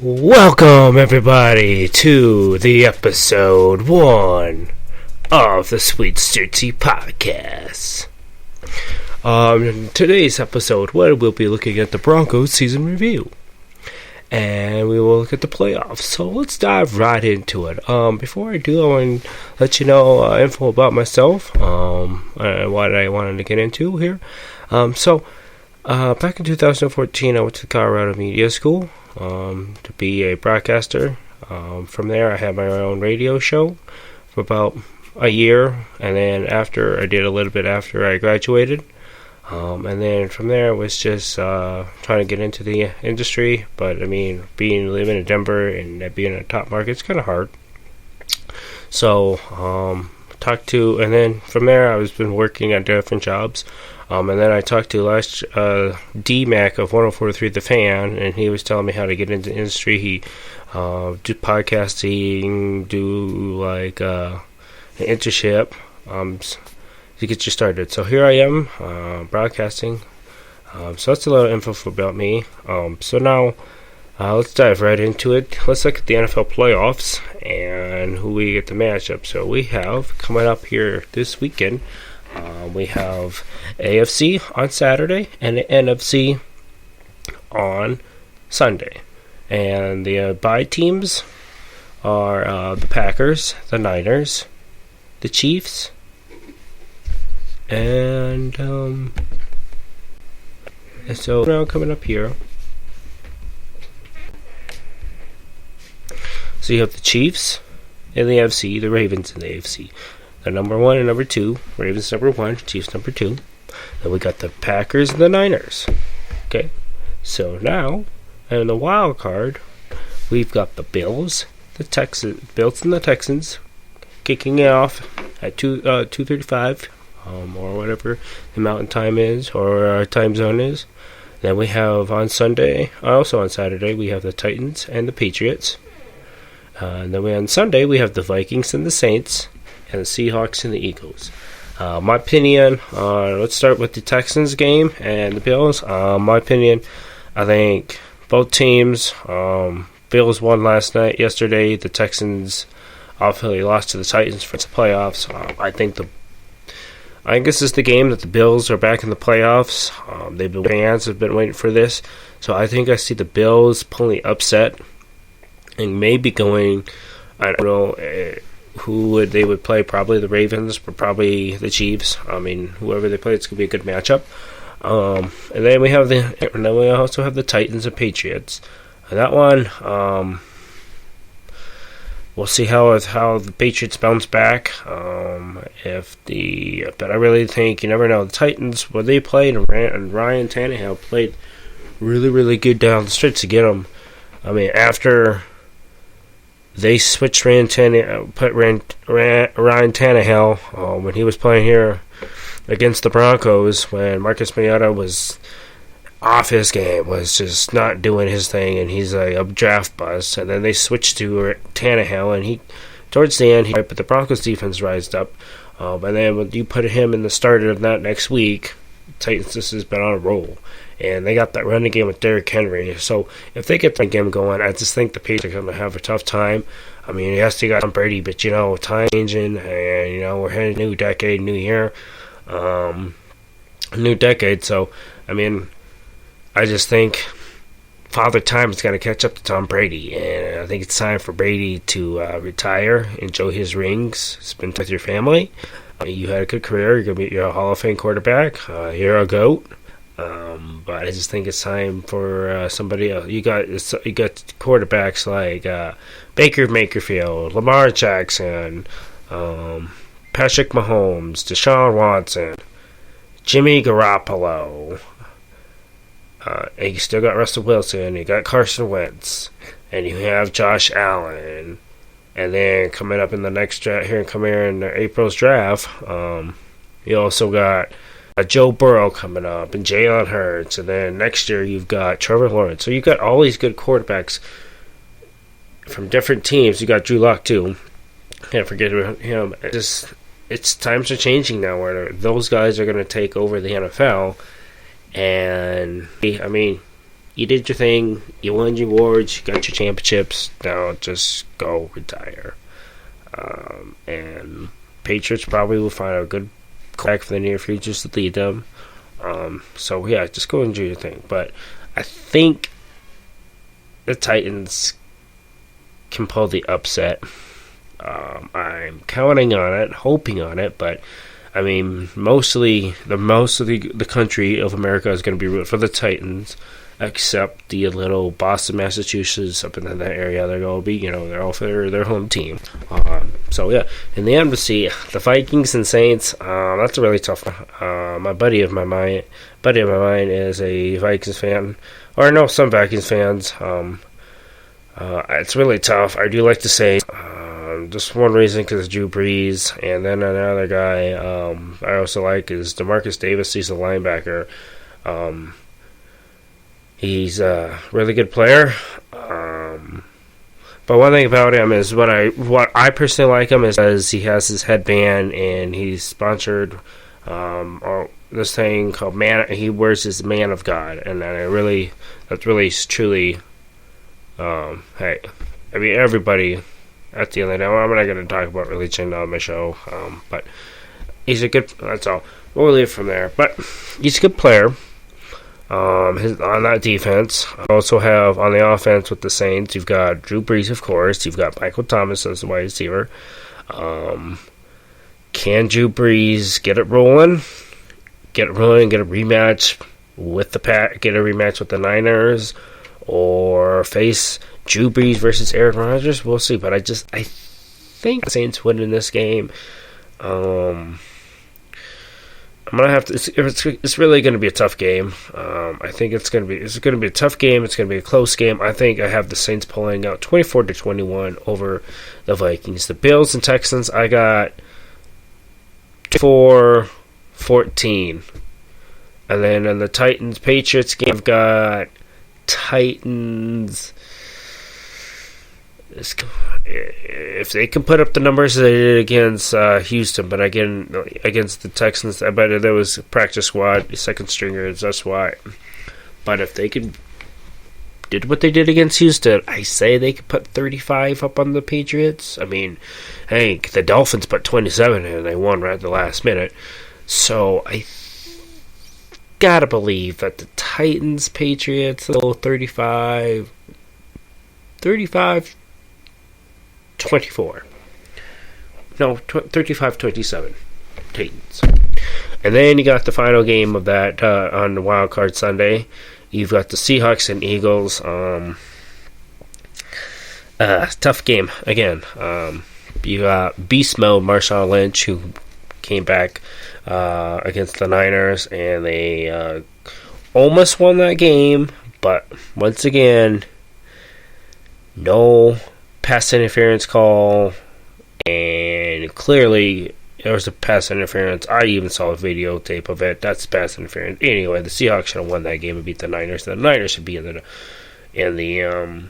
Welcome everybody to the episode 1 of the sweetystertzy podcast. In today's episode 1, we'll be looking at the Broncos season review. And we will look at the playoffs. So let's dive right into it. Before I do, I want to let you know info about myself, and what I wanted to get into here. Back in 2014, I went to Colorado Media School to be a broadcaster. From there, I had my own radio show for about a year, and then I did a little bit after I graduated. And then from there, it was just trying to get into the industry. But I mean, living in Denver and being in a top market, it's kind of hard. So, and then from there, I was been working at different jobs. And then I talked to D-Mac of 104.3 The Fan, and he was telling me how to get into the industry. He do podcasting, do like an internship to get you started. So here I am, broadcasting. So that's a little info about me. So now let's dive right into it. Let's look at the NFL playoffs and who we get the matchup. So we have coming up here this weekend. We have AFC on Saturday and the NFC on Sunday. And the bye teams are the Packers, the Niners, the Chiefs, and so now coming up here. So you have the Chiefs in the AFC, the Ravens in the AFC. The number 1 and number 2. Ravens number 1, Chiefs number 2. Then we got the Packers and the Niners. Okay. So now, in the wild card, we've got the Bills and the Texans kicking it off at 2:35, or whatever the mountain time is, or our time zone is. Then we have on Saturday, we have the Titans and the Patriots. And then on Sunday, we have the Vikings and the Saints, and the Seahawks and the Eagles. My opinion, let's start with the Texans game and the Bills. My opinion, I think both teams, Bills won yesterday. The Texans obviously lost to the Titans for the playoffs. I think this is the game that the Bills are back in the playoffs. Fans have been waiting for this. So I think I see the Bills pulling the upset and maybe going, I don't know, who they would play. Probably the Ravens, but probably the Chiefs. I mean, whoever they play, it's gonna be a good matchup. And then we also have the Titans and Patriots. And that one, we'll see how the Patriots bounce back. But I really think, you never know. The Titans, when they played, and Ryan Tannehill played really, really good down the stretch to get them. I mean, after they switched Ryan Tannehill when he was playing here against the Broncos, when Marcus Mariota was off his game, was just not doing his thing, and he's a draft bust. And then they switched to Tannehill, and towards the end, but the Broncos defense rised up. And then when you put him in the starter of that next week, Titans just has been on a roll. And they got that running game with Derrick Henry. So if they get that game going, I just think the Patriots are going to have a tough time. I mean, yes, you got Tom Brady, but, time changing, and, we're heading new decade, new year, new decade. So, I mean, I just think Father Time is going to catch up to Tom Brady. And I think it's time for Brady to retire, enjoy his rings, spend time with your family. You had a good career. You're a Hall of Fame quarterback. You're a GOAT. But I just think it's time for somebody else. You got quarterbacks like Baker Mayfield, Lamar Jackson, Patrick Mahomes, Deshaun Watson, Jimmy Garoppolo. And you still got Russell Wilson. You got Carson Wentz, and you have Josh Allen. And then coming up in the next draft in April's draft, you also got Joe Burrow coming up, and Jalen Hurts, and then next year you've got Trevor Lawrence. So you've got all these good quarterbacks from different teams. You got Drew Lock too. Can't forget him. It's times are changing now where those guys are going to take over the NFL, and I mean, You did your thing. You won your awards. You got your championships. Now just go retire. And Patriots probably will find a good quarterback for the near future to lead them. So yeah, just go and do your thing. But I think the Titans can pull the upset. I'm counting on it, hoping on it, but I mean, most of the country of America is going to be rooting for the Titans, except the little Boston, Massachusetts, up in that area. They're going to be, they're all for their home team. So yeah, in the end, we'll see the Vikings and Saints. That's a really tough one. My buddy of mine is a Vikings fan, or no, some Vikings fans. It's really tough. I do like to say. Just one reason, because Drew Brees, and then another guy I also like is DeMarcus Davis. He's a linebacker. He's a really good player. But one thing about him is what I personally like him is he has his headband and he's sponsored this thing called Man. He wears his Man of God, and that's really truly. Hey, I mean everybody. At the end of the day, I'm not going to talk about religion on my show, but he's a good. That's all. We'll leave from there. But he's a good player. On that defense, I also have on the offense with the Saints. You've got Drew Brees, of course. You've got Michael Thomas as the wide receiver. Can Drew Brees get it rolling? Get a rematch with the Niners, or face Drew Brees versus Aaron Rodgers? We'll see, but I think the Saints win in this game. I'm gonna have to. It's really going to be a tough game. I think it's going to be a tough game. It's going to be a close game. I think I have the Saints pulling out 24-21 over the Vikings. The Bills and Texans, I got 4-14, and then in the Titans Patriots game, I've got Titans. If they can put up the numbers they did against Houston, but again against the Texans, I bet there was a practice squad, second stringers. That's why. But if they did what they did against Houston, I say they could put 35 up on the Patriots. I mean, hey, the Dolphins put 27 and they won right at the last minute. So I gotta believe that the Titans Patriots, little 35. 24. No, 35-27. Titans. And then you got the final game of that on the Wild Card Sunday. You've got the Seahawks and Eagles. Tough game again. You got beast mode Marshawn Lynch, who came back against the Niners, and they almost won that game. But once again, no pass interference call, and clearly there was a pass interference. I even saw a videotape of it. That's pass interference. Anyway, the Seahawks should have won that game and beat the Niners. The Niners should be in the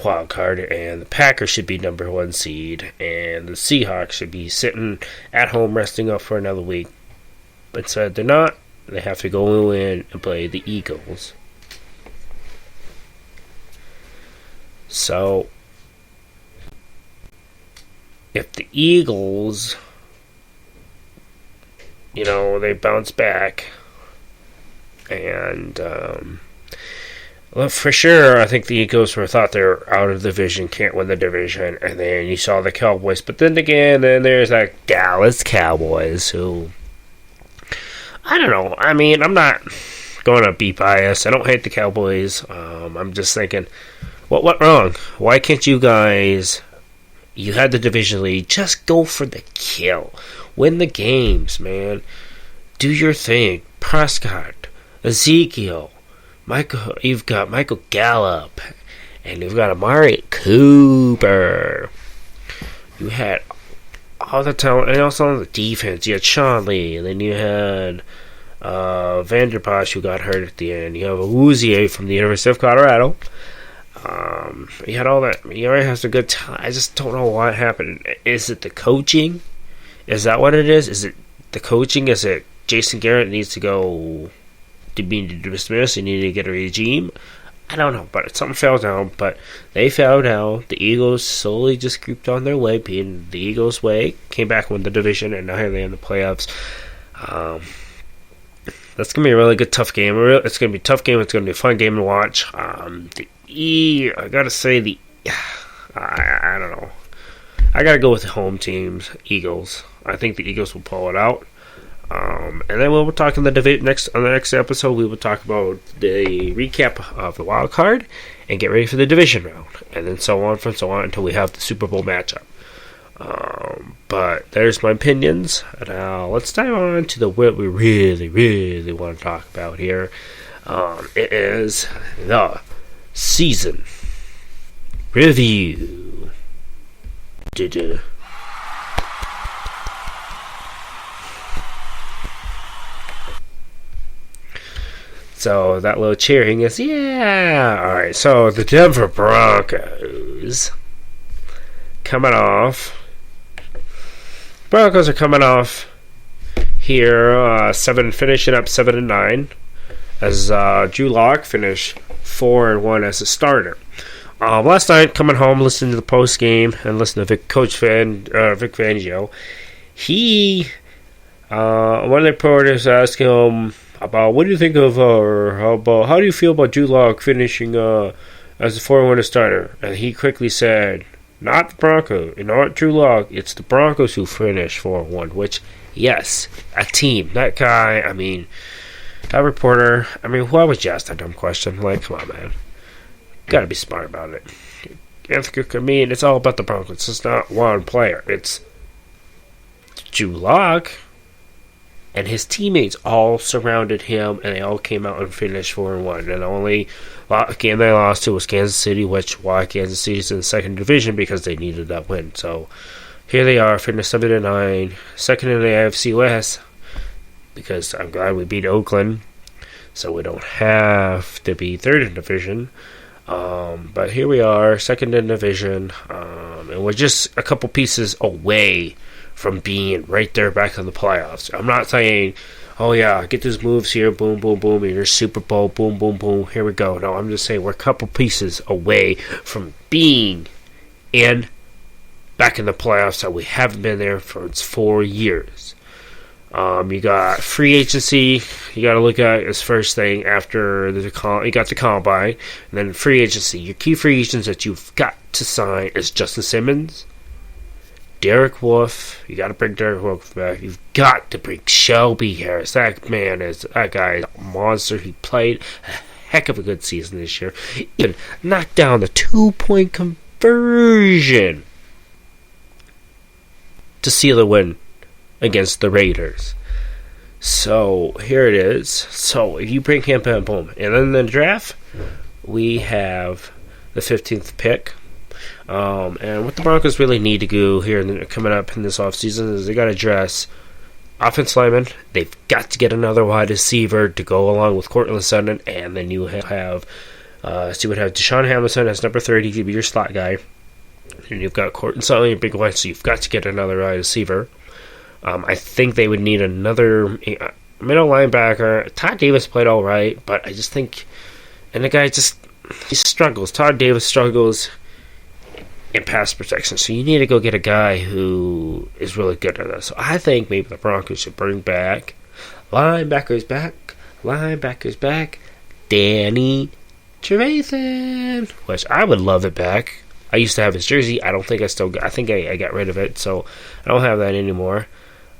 wild card, and the Packers should be number 1 seed, and the Seahawks should be sitting at home resting up for another week. But instead, they're not. They have to go in and play the Eagles. So if the Eagles, they bounce back, and well, for sure, I think the Eagles thought they were out of the division, can't win the division, and then you saw the Cowboys. But then again, there's that Dallas Cowboys who, I don't know. I mean, I'm not going to be biased. I don't hate the Cowboys. I'm just thinking, what went wrong? Why can't you guys? You had the division lead. Just go for the kill. Win the games, man. Do your thing. Prescott, Ezekiel, Michael. You've got Michael Gallup, and you've got Amari Cooper. You had all the talent, and also on the defense, you had Sean Lee, and then you had Vander Bosch, who got hurt at the end. You have Awuzie from the University of Colorado. You had all that. He already has a good time. I just don't know what happened. Is it the coaching? Is that what it is? Is it the coaching? Is it Jason Garrett needs to go to be dismissed? You need to get a regime. I don't know, but something fell down. But they fell down. The Eagles slowly just creeped on their way, being the Eagles' way. Came back, won the division, and now here they are in the playoffs. That's going to be a really good, tough game. It's going to be a tough game. It's going to be a fun game to watch. I got to say, I don't know. I got to go with the home teams, Eagles. I think the Eagles will pull it out. And then we'll talk on the next episode. We will talk about the recap of the wild card and get ready for the division round, and then so on until we have the Super Bowl matchup. But there's my opinions. Now let's dive on to what we really, really want to talk about here. It is the season review. So that little cheering is, yeah. Alright, so the Denver Broncos Broncos are coming off here, finishing up 7-9, as Drew Lock finished 4-1 as a starter. Last night, coming home, listening to the post game and listening to Vic Fangio, one of the reporters asked him about what do you think of, how do you feel about Drew Lock finishing as a 4-1 starter? And he quickly said, not the Broncos, not Drew Lock, it's the Broncos who finished 4-1, which, yes, a team. That guy, that reporter, why would you ask that dumb question? Like, come on, man. Gotta be smart about it. It's all about the Broncos. It's not one player. It's Drew Lock and his teammates all surrounded him, and they all came out and finished 4-1. And the only game they lost to was Kansas City, why Kansas City's in the second division, because they needed that win. So here they are, finished 7-9, second in the AFC West, because I'm glad we beat Oakland, so we don't have to be third in division. But here we are, second in division, and we're just a couple pieces away from being right there back in the playoffs. I'm not saying, oh yeah, get these moves here, boom, boom, boom, and your Super Bowl, boom, boom, boom, here we go. No, I'm just saying we're a couple pieces away from being back in the playoffs that we haven't been there for 4 years. You got free agency. You got to look at as first thing after you got the combine, and then free agency. Your key free agents that you've got to sign is Justin Simmons, Derek Wolfe. You got to bring Derek Wolfe back. You've got to bring Shelby Harris. That guy is a monster. He played a heck of a good season this year. Even knocked down the 2-point conversion to seal the win against the Raiders. So here it is. So if you bring him back, boom. And then in the draft, we have the 15th pick. And what the Broncos really need to do here coming up in this offseason is they got to address offense lineman. They've got to get another wide receiver to go along with Courtland Sutton. And then you have Deshaun Hamilton as number 30 to be your slot guy. And you've got Courtland Sutton, your big line, so you've got to get another wide receiver. I think they would need another middle linebacker. Todd Davis played all right, but I just think, and the guy he struggles. Todd Davis struggles in pass protection, so you need to go get a guy who is really good at that. So I think maybe the Broncos should bring back linebackers back, Danny Trevathan, which I would love it back. I used to have his jersey. I think I got rid of it, so I don't have that anymore.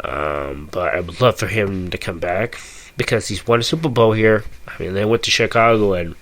But I would love for him to come back because he's won a Super Bowl here. They went to Chicago and